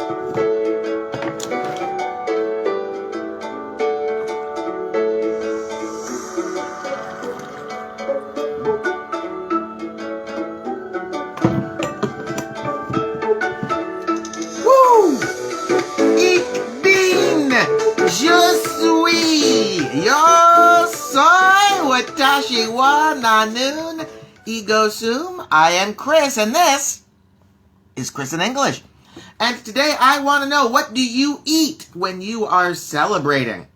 Woo! Ich bin, je suis, yo soy, watashi wa nanun, ego sum. I am Chris, and this is Chris in English. And today I want to know, what do you eat when you are celebrating?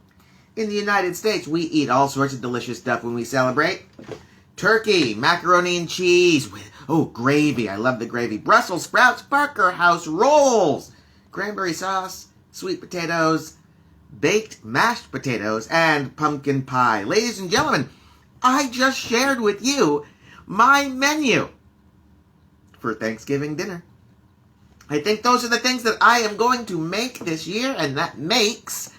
In the United States, we eat all sorts of delicious stuff when we celebrate. Turkey, macaroni and cheese with, gravy. I love the gravy. Brussels sprouts, Barker House rolls, cranberry sauce, sweet potatoes, baked mashed potatoes, and pumpkin pie. Ladies and gentlemen, I just shared with you my menu for Thanksgiving dinner. I think those are the things that I am going to make this year, and that makes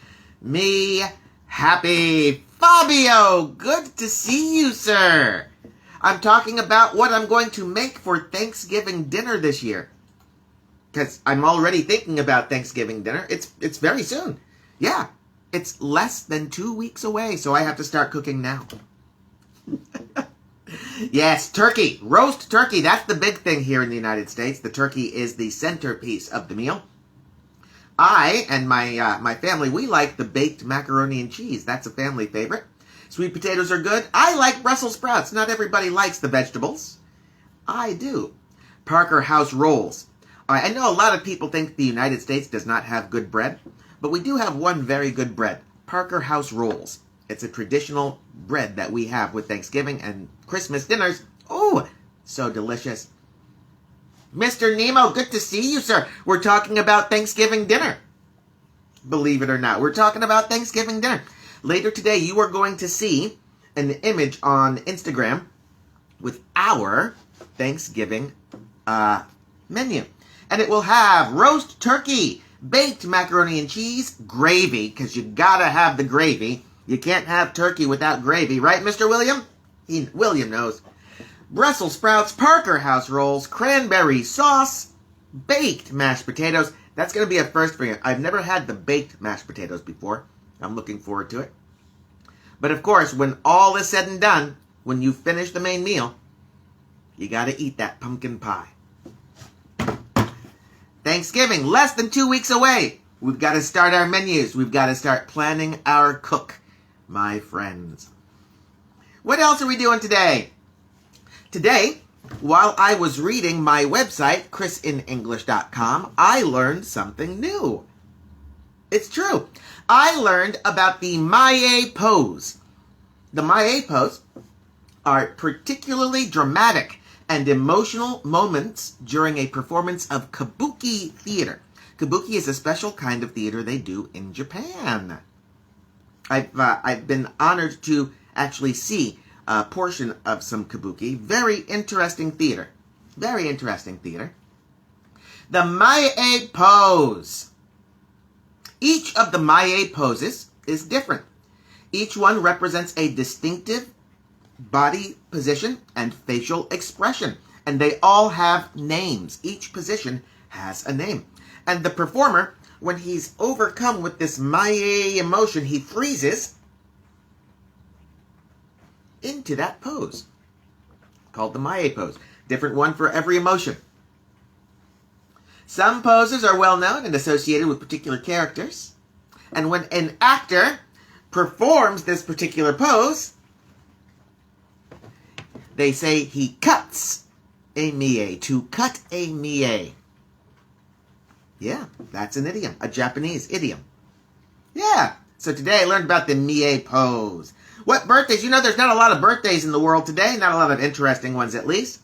me happy. Fabio, good to see you, sir. I'm talking about what I'm going to make for Thanksgiving dinner this year, because I'm already thinking about Thanksgiving dinner. It's very soon. Yeah, it's less than 2 weeks away, so I have to start cooking now. Yes, turkey, roast turkey. That's the big thing here in the United States. The turkey is the centerpiece of the meal. I and my family, we like the baked macaroni and cheese. That's a family favorite. Sweet potatoes are good. I like Brussels sprouts. Not everybody likes the vegetables. I do. Parker House rolls. I know a lot of people think the United States does not have good bread, but we do have one very good bread, Parker House rolls. It's a traditional bread that we have with Thanksgiving and Christmas dinners. Oh, so delicious. Mr. Nemo, good to see you, sir. We're talking about Thanksgiving dinner. Believe it or not, we're talking about Thanksgiving dinner. Later today, you are going to see an image on Instagram with our Thanksgiving menu. And it will have roast turkey, baked macaroni and cheese, gravy, because you gotta have the gravy. You can't have turkey without gravy, right, Mr. William? William knows. Brussels sprouts, Parker House rolls, cranberry sauce, baked mashed potatoes. That's going to be a first for you. I've never had the baked mashed potatoes before. I'm looking forward to it. But of course, when all is said and done, when you finish the main meal, you got to eat that pumpkin pie. Thanksgiving, less than 2 weeks away. We've got to start our menus. We've got to start planning our cook, my friends. What else are we doing today? Today, while I was reading my website, ChrisinEnglish.com, I learned something new. It's true. I learned about the Maie pose. The Maie pose are particularly dramatic and emotional moments during a performance of kabuki theater. Kabuki is a special kind of theater they do in Japan. I've been honored to actually see a portion of some kabuki. Very interesting theater. Very interesting theater. The Maie pose. Each of the Maie poses is different. Each one represents a distinctive body position and facial expression. And they all have names. Each position has a name. And the performer, when he's overcome with this Maie emotion, he freezes into that pose, called the Maie pose. Different one for every emotion. Some poses are well known and associated with particular characters. And when an actor performs this particular pose, they say he cuts a mie, to cut a mie. Yeah, that's an idiom, a Japanese idiom. Yeah, so today I learned about the mie pose. What birthdays? You know, there's not a lot of birthdays in the world today. Not a lot of interesting ones, at least.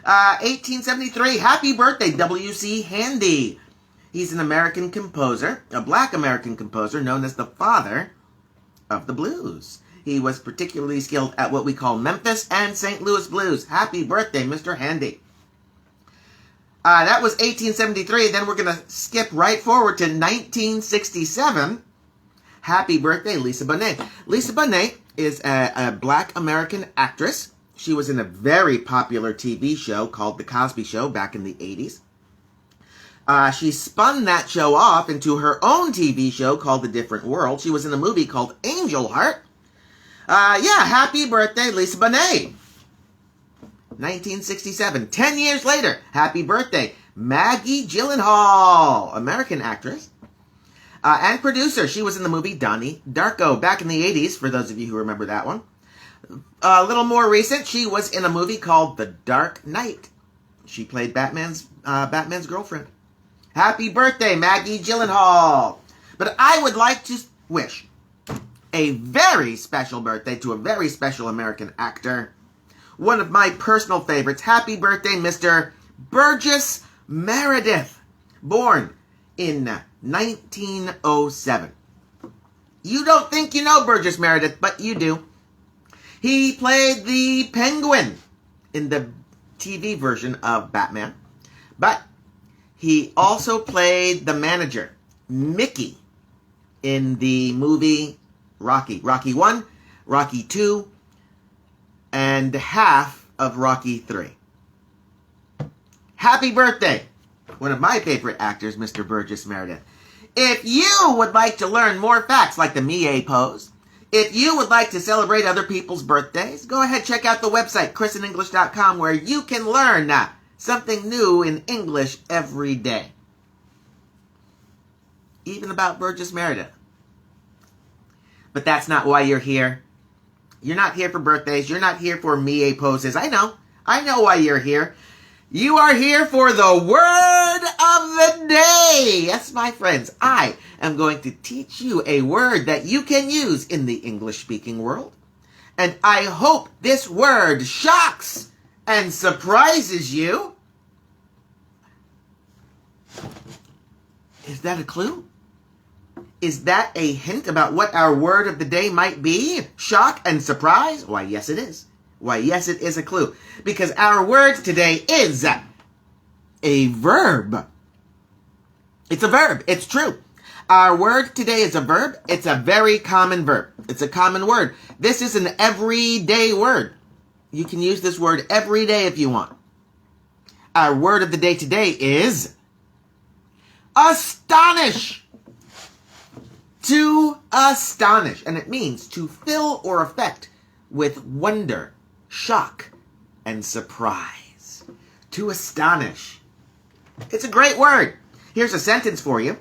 1873, happy birthday, W.C. Handy. He's an American composer, a black American composer known as the father of the blues. He was particularly skilled at what we call Memphis and St. Louis blues. Happy birthday, Mr. Handy. That was 1873. Then we're going to skip right forward to 1967. Happy birthday, Lisa Bonet. Lisa Bonet is a black American actress. She was in a very popular TV show called The Cosby Show back in the 80s. She spun that show off into her own TV show called The Different World. She was in a movie called Angel Heart. Happy birthday, Lisa Bonet. 1967. 10 years later, happy birthday, Maggie Gyllenhaal, American actress and producer. She was in the movie Donnie Darko back in the 80s, for those of you who remember that one. A little more recent, she was in a movie called The Dark Knight. She played Batman's girlfriend. Happy birthday, Maggie Gyllenhaal. But I would like to wish a very special birthday to a very special American actor. One of my personal favorites. Happy birthday, Mr. Burgess Meredith. Born in 1907. You don't think you know Burgess Meredith, but you do. He played the Penguin in the TV version of Batman. But he also played the manager, Mickey, in the movie Rocky. Rocky 1, Rocky 2, and half of Rocky 3. Happy birthday, one of my favorite actors, Mr. Burgess Meredith. If you would like to learn more facts like the Mie pose, if you would like to celebrate other people's birthdays, go ahead, check out the website, ChrisinEnglish.com, where you can learn something new in English every day. Even about Burgess Meredith. But that's not why you're here. You're not here for birthdays. You're not here for Mie poses. I know why you're here. You are here for the word of the day. Yes, my friends, I am going to teach you a word that you can use in the English-speaking world. And I hope this word shocks and surprises you. Is that a clue? Is that a hint about what our word of the day might be? Shock and surprise? Why, yes, it is. Why, yes, it is a clue. Because our word today is a verb. It's a verb. It's true. Our word today is a verb. It's a very common verb. It's a common word. This is an everyday word. You can use this word every day if you want. Our word of the day today is astonish. To astonish. And it means to fill or affect with wonder, shock, and surprise. To astonish. It's a great word. Here's a sentence for you.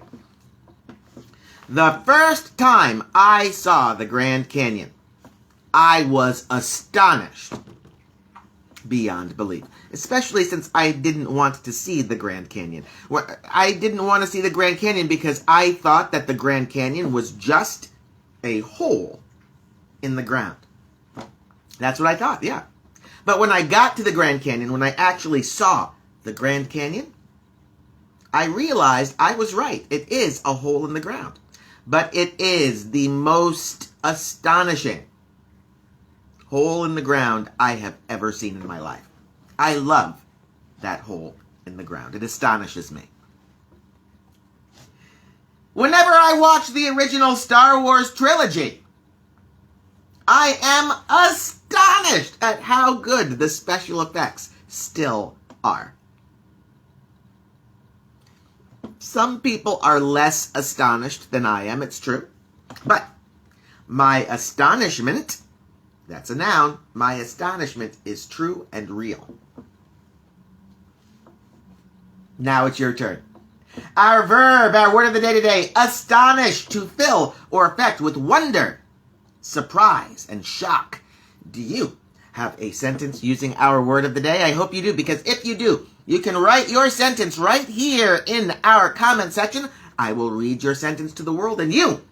The first time I saw the Grand Canyon, I was astonished beyond belief. Especially since I didn't want to see the Grand Canyon. I didn't want to see the Grand Canyon because I thought that the Grand Canyon was just a hole in the ground. That's what I thought, yeah. But when I got to the Grand Canyon, when I actually saw the Grand Canyon, I realized I was right. It is a hole in the ground. But it is the most astonishing hole in the ground I have ever seen in my life. I love that hole in the ground. It astonishes me. Whenever I watch the original Star Wars trilogy, I am astonished at how good the special effects still are. Some people are less astonished than I am, it's true. But my astonishment, that's a noun, my astonishment is true and real. Now it's your turn. Our verb, our word of the day today, astonish, to fill or affect with wonder, surprise, and shock. Do you have a sentence using our word of the day? I hope you do, because if you do, you can write your sentence right here in our comment section. I will read your sentence to the world, and you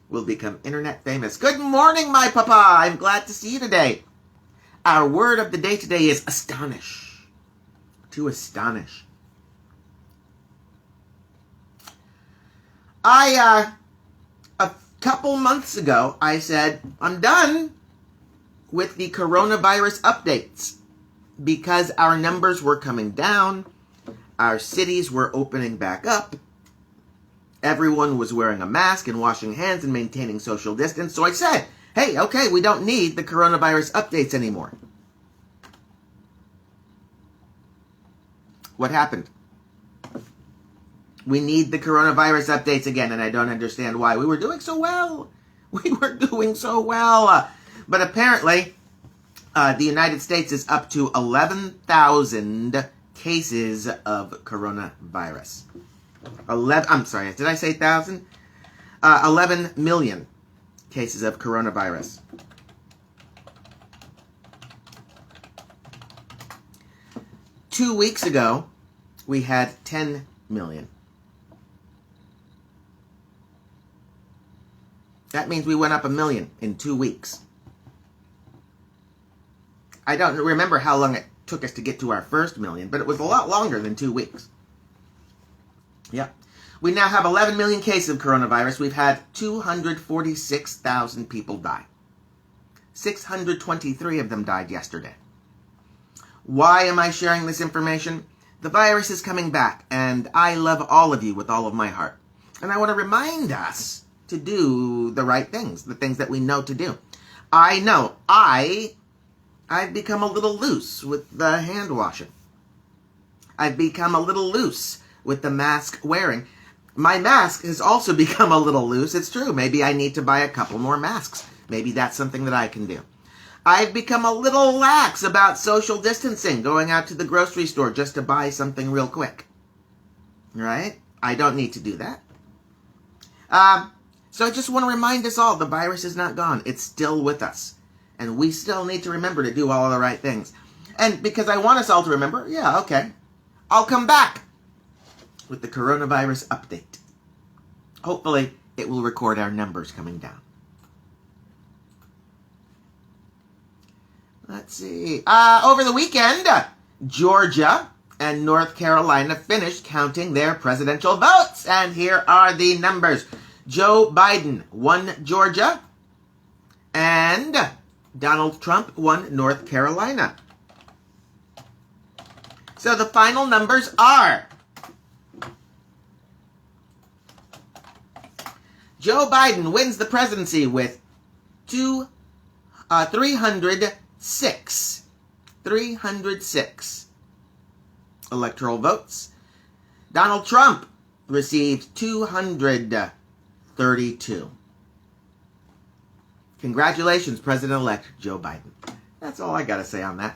will become internet famous. Good morning, my papa. I'm glad to see you today. Our word of the day today is astonish. To astonish. A couple months ago, I said, I'm done with the coronavirus updates because our numbers were coming down, our cities were opening back up, everyone was wearing a mask and washing hands and maintaining social distance. So I said, hey, okay, we don't need the coronavirus updates anymore. What happened? We need the coronavirus updates again, and I don't understand why. We were doing so well. We were doing so well. But apparently, the United States is up to 11,000 cases of coronavirus. 11, I'm sorry, did I say 1,000? 11 million cases of coronavirus. Two weeks ago, we had 10 million. That means we went up 1 million in 2 weeks. I don't remember how long it took us to get to our first million, but it was a lot longer than 2 weeks. Yeah. We now have 11 million cases of coronavirus. We've had 246,000 people die. 623 of them died yesterday. Why am I sharing this information? The virus is coming back, and I love all of you with all of my heart. And I want to remind us to do the right things, the things that we know to do. I know I've become a little loose with the hand washing. I've become a little loose with the mask wearing. My mask has also become a little loose. It's true. Maybe I need to buy a couple more masks. Maybe that's something that I can do. I've become a little lax about social distancing, going out to the grocery store just to buy something real quick. Right? I don't need to do that. So I just want to remind us all, the virus is not gone. It's still with us. And we still need to remember to do all of the right things. And because I want us all to remember, yeah, okay, I'll come back with the coronavirus update. Hopefully, it will record our numbers coming down. Let's see. Over the weekend, Georgia and North Carolina finished counting their presidential votes. And here are the numbers. Joe Biden won Georgia, and Donald Trump won North Carolina. So the final numbers are: Joe Biden wins the presidency with 306 electoral votes. Donald Trump received 232. Congratulations, President-elect Joe Biden. That's all I got to say on that.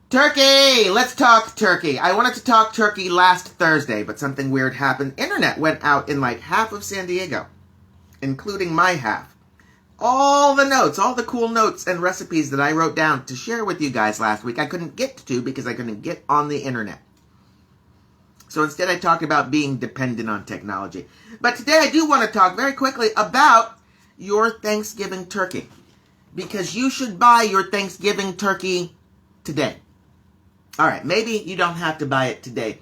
Turkey! Let's talk turkey. I wanted to talk turkey last Thursday, but something weird happened. Internet went out in like half of San Diego, including my half. All the notes, all the cool notes and recipes that I wrote down to share with you guys last week, I couldn't get to because I couldn't get on the internet. So instead I talked about being dependent on technology. But today I do want to talk very quickly about your Thanksgiving turkey, because you should buy your Thanksgiving turkey today. All right, maybe you don't have to buy it today,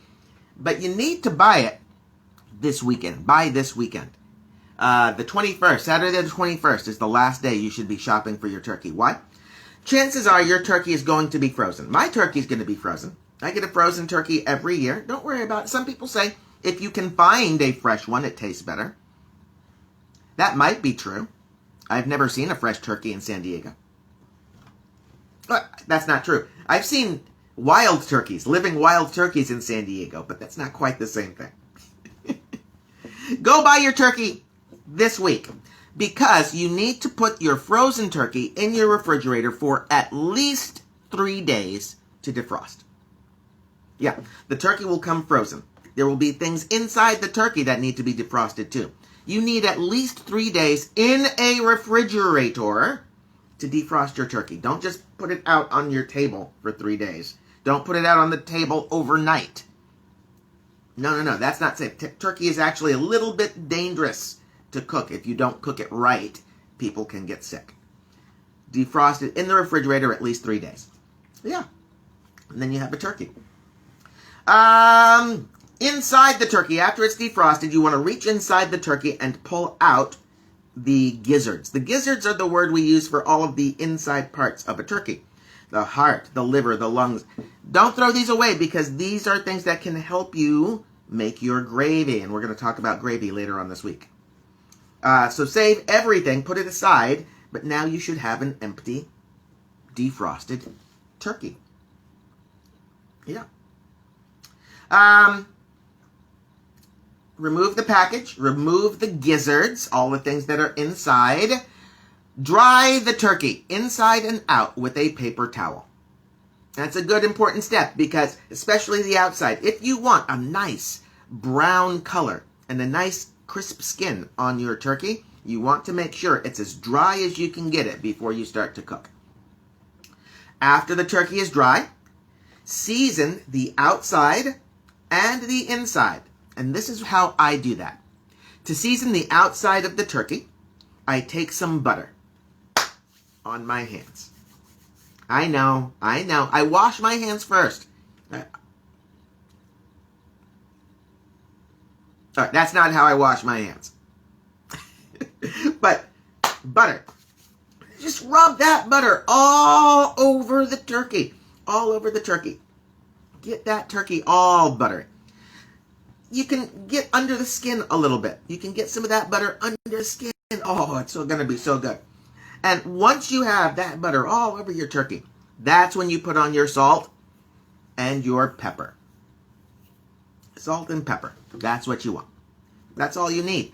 but you need to buy it this weekend. Buy this weekend. The 21st, Saturday the 21st is the last day you should be shopping for your turkey. Why? Chances are your turkey is going to be frozen. My turkey is going to be frozen. I get a frozen turkey every year. Don't worry about it. Some people say if you can find a fresh one, it tastes better. That might be true. I've never seen a fresh turkey in San Diego. But that's not true. I've seen wild turkeys, living wild turkeys in San Diego, but that's not quite the same thing. Go buy your turkey this week, because you need to put your frozen turkey in your refrigerator for at least 3 days to defrost. Yeah, the turkey will come frozen. There will be things inside the turkey that need to be defrosted too. You need at least 3 days in a refrigerator to defrost your turkey. Don't just put it out on your table for 3 days. Don't put it out on the table overnight. No, that's not safe. Turkey is actually a little bit dangerous to cook. If you don't cook it right, people can get sick. Defrost it in the refrigerator at least 3 days. Yeah, and then you have a turkey. Inside the turkey, after it's defrosted, you want to reach inside the turkey and pull out the gizzards. The gizzards are the word we use for all of the inside parts of a turkey. The heart, the liver, the lungs. Don't throw these away, because these are things that can help you make your gravy. And we're going to talk about gravy later on this week. So save everything, put it aside, but now you should have an empty, defrosted turkey. Yeah. Remove the package, remove the gizzards, all the things that are inside. Dry the turkey inside and out with a paper towel. That's a good important step because, especially the outside, if you want a nice brown color and a nice crisp skin on your turkey, you want to make sure it's as dry as you can get it before you start to cook. After the turkey is dry, season the outside and the inside. And this is how I do that. To season the outside of the turkey, I take some butter on my hands. I know. I wash my hands first. That's not how I wash my hands. But butter. Just rub that butter all over the turkey. All over the turkey. Get that turkey all buttery. You can get under the skin a little bit. You can get some of that butter under the skin. Oh, it's going to be so good. And once you have that butter all over your turkey, that's when you put on your salt and your pepper. Salt and pepper. That's what you want. That's all you need.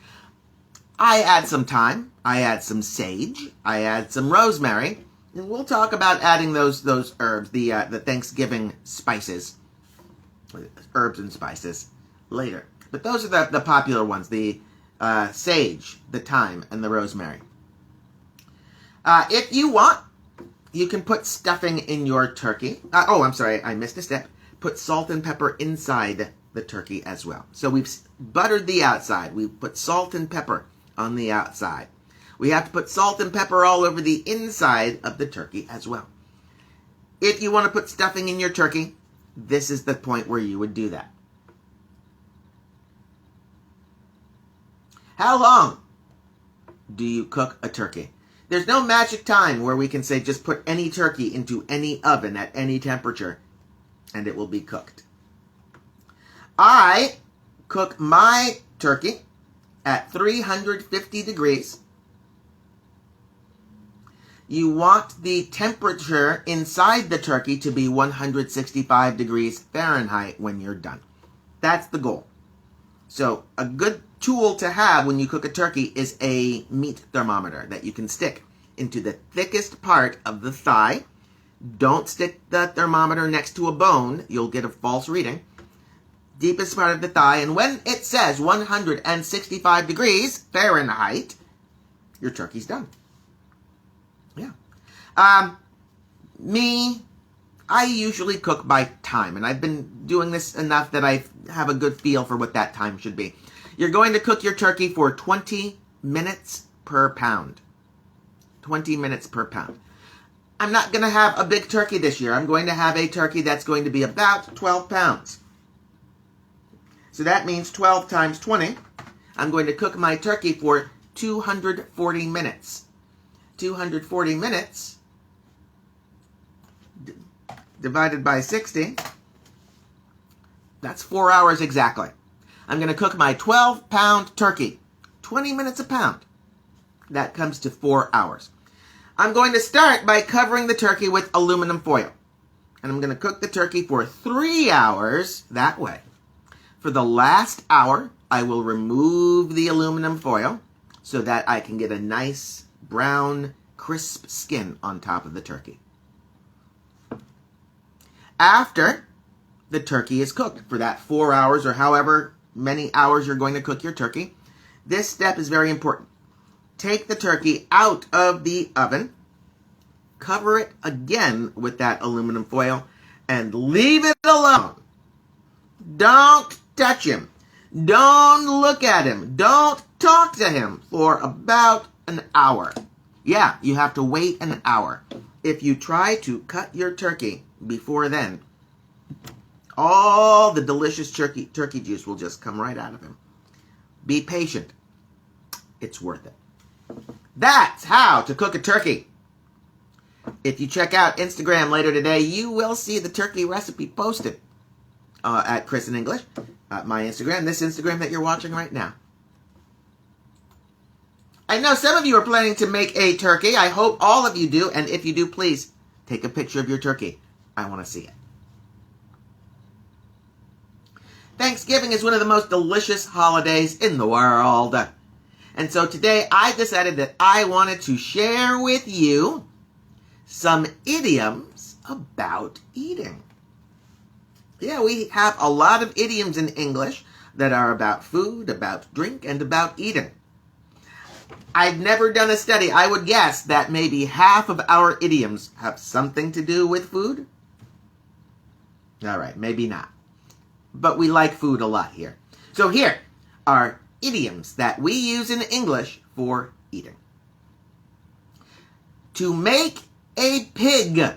I add some thyme. I add some sage. I add some rosemary. And we'll talk about adding those herbs, the Thanksgiving spices, herbs and spices, later. But those are the popular ones, the sage, the thyme, and the rosemary. If you want, you can put stuffing in your turkey. I'm sorry, I missed a step. Put salt and pepper inside the turkey as well. So we've buttered the outside. We put salt and pepper on the outside. We have to put salt and pepper all over the inside of the turkey as well. If you want to put stuffing in your turkey, this is the point where you would do that. How long do you cook a turkey? There's no magic time where we can say just put any turkey into any oven at any temperature and it will be cooked. I cook my turkey at 350 degrees. You want the temperature inside the turkey to be 165 degrees Fahrenheit when you're done. That's the goal. So a good tool to have when you cook a turkey is a meat thermometer that you can stick into the thickest part of the thigh. Don't stick the thermometer next to a bone. You'll get a false reading. Deepest part of the thigh. And when it says 165 degrees Fahrenheit, your turkey's done. Yeah. I usually cook by time, and I've been doing this enough that I have a good feel for what that time should be. You're going to cook your turkey for 20 minutes per pound. 20 minutes per pound. I'm not going to have a big turkey this year. I'm going to have a turkey that's going to be about 12 pounds. So that means 12 times 20. I'm going to cook my turkey for 240 minutes. 240 minutes divided by 60, that's 4 hours exactly. I'm going to cook my 12-pound turkey, 20 minutes a pound. That comes to 4 hours. I'm going to start by covering the turkey with aluminum foil. And I'm going to cook the turkey for 3 hours that way. For the last hour, I will remove the aluminum foil so that I can get a nice brown, crisp skin on top of the turkey. After the turkey is cooked for that 4 hours or however many hours you're going to cook your turkey, this step is very important. Take the turkey out of the oven, cover it again with that aluminum foil, and leave it alone. Don't touch him. Don't look at him. Don't talk to him for about an hour. Yeah, you have to wait an hour. If you try to cut your turkey before then, all the delicious turkey juice will just come right out of him. Be patient. It's worth it. That's how to cook a turkey. If you check out Instagram later today, you will see the turkey recipe posted at ChrisinEnglish, my Instagram, this Instagram that you're watching right now. I know some of you are planning to make a turkey. I hope all of you do, and if you do, please take a picture of your turkey. I want to see it. Thanksgiving is one of the most delicious holidays in the world. And so today I decided that I wanted to share with you some idioms about eating. Yeah, we have a lot of idioms in English that are about food, about drink, and about eating. I've never done a study. I would guess that maybe half of our idioms have something to do with food. All right, maybe not. But we like food a lot here. So here are idioms that we use in English for eating. To make a pig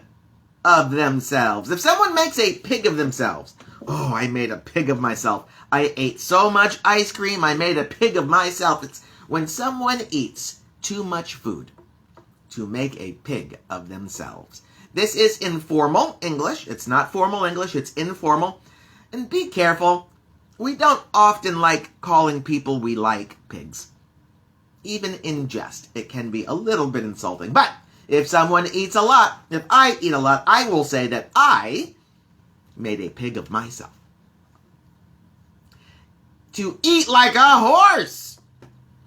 of themselves. If someone makes a pig of themselves, oh, I made a pig of myself. I ate so much ice cream, I made a pig of myself. It's when someone eats too much food. To make a pig of themselves. This is informal English. It's not formal English, it's informal. And be careful. We don't often like calling people we like pigs. Even in jest, it can be a little bit insulting. But if someone eats a lot, if I eat a lot, I will say that I made a pig of myself. To eat like a horse.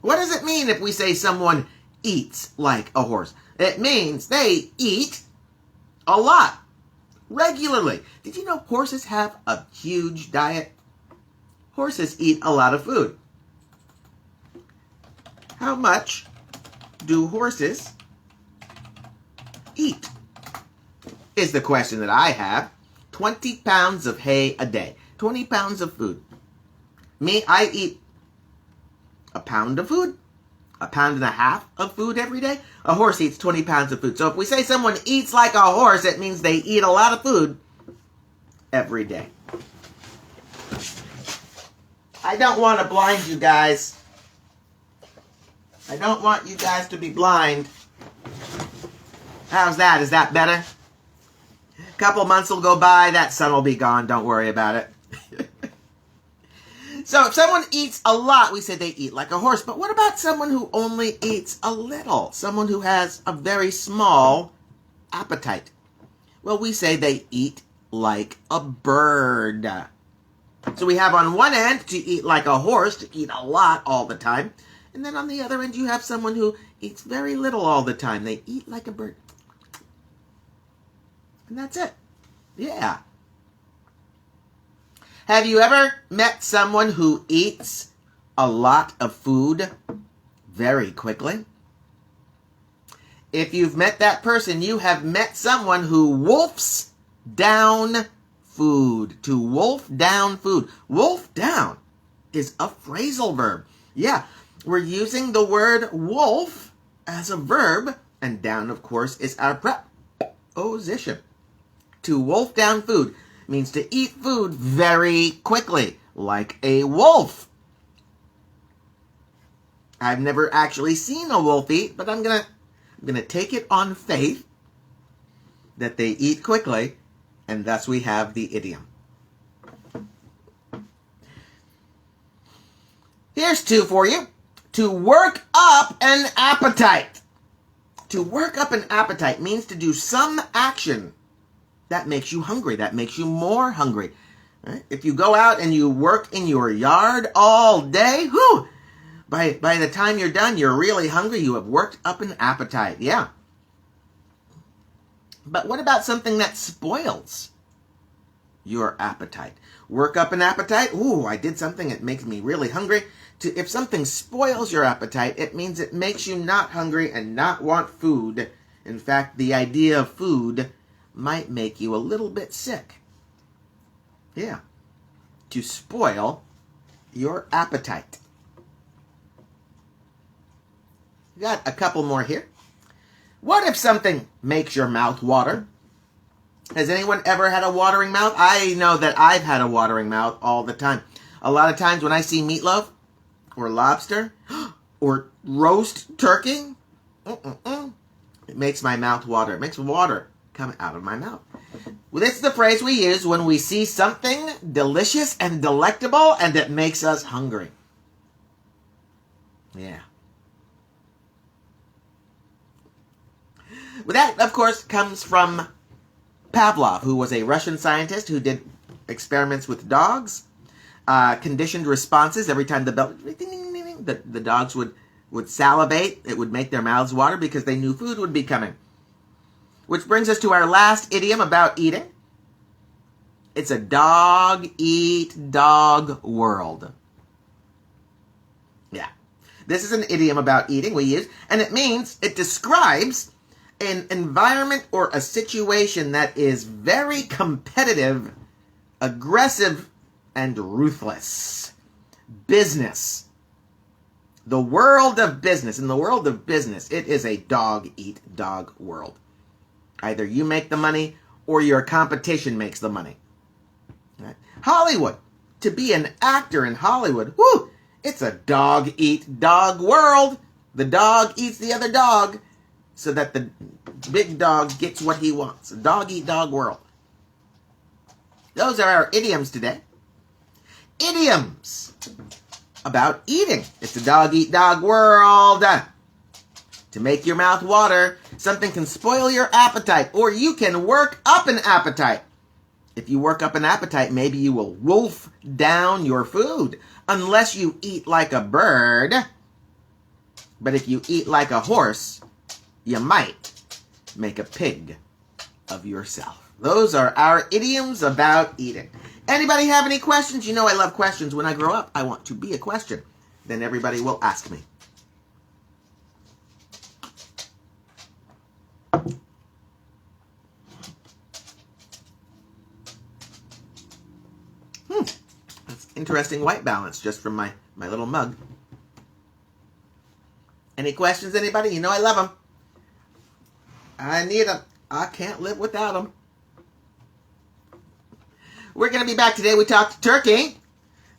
What does it mean if we say someone eats like a horse? It means they eat a lot, regularly. Did you know horses have a huge diet? Horses eat a lot of food. How much do horses eat? Is the question that I have. 20 pounds of hay a day. 20 pounds of food. Me, I eat a pound of food. A pound and a half of food every day. A horse eats 20 pounds of food. So if we say someone eats like a horse, it means they eat a lot of food every day. I don't want to blind you guys. I don't want you guys to be blind. How's that? Is that better? A couple months will go by, that sun will be gone. Don't worry about it. So if someone eats a lot, we say they eat like a horse. But what about someone who only eats a little? Someone who has a very small appetite. Well, we say they eat like a bird. So we have on one end to eat like a horse, to eat a lot all the time. And then on the other end, you have someone who eats very little all the time. They eat like a bird. And that's it. Yeah. Have you ever met someone who eats a lot of food very quickly? If you've met that person, you have met someone who wolfs down food. To wolf down food. Wolf down is a phrasal verb. Yeah, we're using the word wolf as a verb, and down, of course, is our preposition. To wolf down food means to eat food very quickly, like a wolf. I've never actually seen a wolf eat, but I'm gonna take it on faith that they eat quickly, and thus we have the idiom. Here's two for you. To work up an appetite. To work up an appetite means to do some action that makes you hungry, that makes you more hungry. Right? If you go out and you work in your yard all day, whew, by the time you're done, you're really hungry. You have worked up an appetite. Yeah. But what about something that spoils your appetite? Work up an appetite. Ooh, I did something that makes me really hungry. If something spoils your appetite, it means it makes you not hungry and not want food. In fact, the idea of food might make you a little bit sick. Yeah. To spoil your appetite. Got a couple more here. What if something makes your mouth water? Has anyone ever had a watering mouth? I know that I've had a watering mouth all the time. A lot of times when I see meatloaf or lobster or roast turkey, it makes my mouth water. It makes water come out of my mouth. Well, this is the phrase we use when we see something delicious and delectable and it makes us hungry. Yeah. Well, that, of course, comes from Pavlov, who was a Russian scientist who did experiments with dogs. conditioned responses. Every time the bell, ding, ding, ding, ding, the dogs would salivate. It would make their mouths water because they knew food would be coming. Which brings us to our last idiom about eating. It's a dog-eat-dog world. Yeah. This is an idiom about eating we use, and it describes an environment or a situation that is very competitive, aggressive, and ruthless. Business. The world of business. In the world of business, it is a dog-eat-dog world. Either you make the money or your competition makes the money. Right? Hollywood. To be an actor in Hollywood, whew, it's a dog-eat-dog world. The dog eats the other dog so that the big dog gets what he wants. A dog-eat-dog world. Those are our idioms today. Idioms about eating. It's a dog-eat-dog world. To make your mouth water, something can spoil your appetite, or you can work up an appetite. If you work up an appetite, maybe you will wolf down your food, unless you eat like a bird. But if you eat like a horse, you might make a pig of yourself. Those are our idioms about eating. Anybody have any questions? You know I love questions. When I grow up, I want to be a question. Then everybody will ask me. That's interesting white balance just from my little mug. Any questions, anybody? You know I love them. I need them. I can't live without them. We're going to be back today. We talked turkey.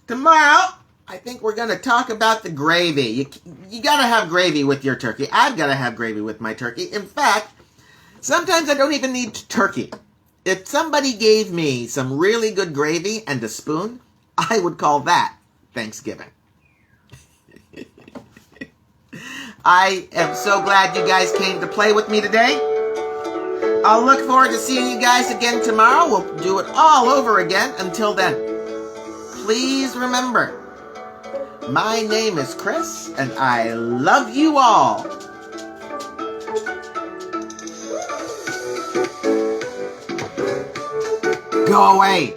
Tomorrow, I think we're going to talk about the gravy. You got to have gravy with your turkey. I've got to have gravy with my turkey. In fact, sometimes I don't even need turkey. If somebody gave me some really good gravy and a spoon, I would call that Thanksgiving. I am so glad you guys came to play with me today. I'll look forward to seeing you guys again tomorrow. We'll do it all over again. Until then, please remember, my name is Chris, and I love you all. Go away.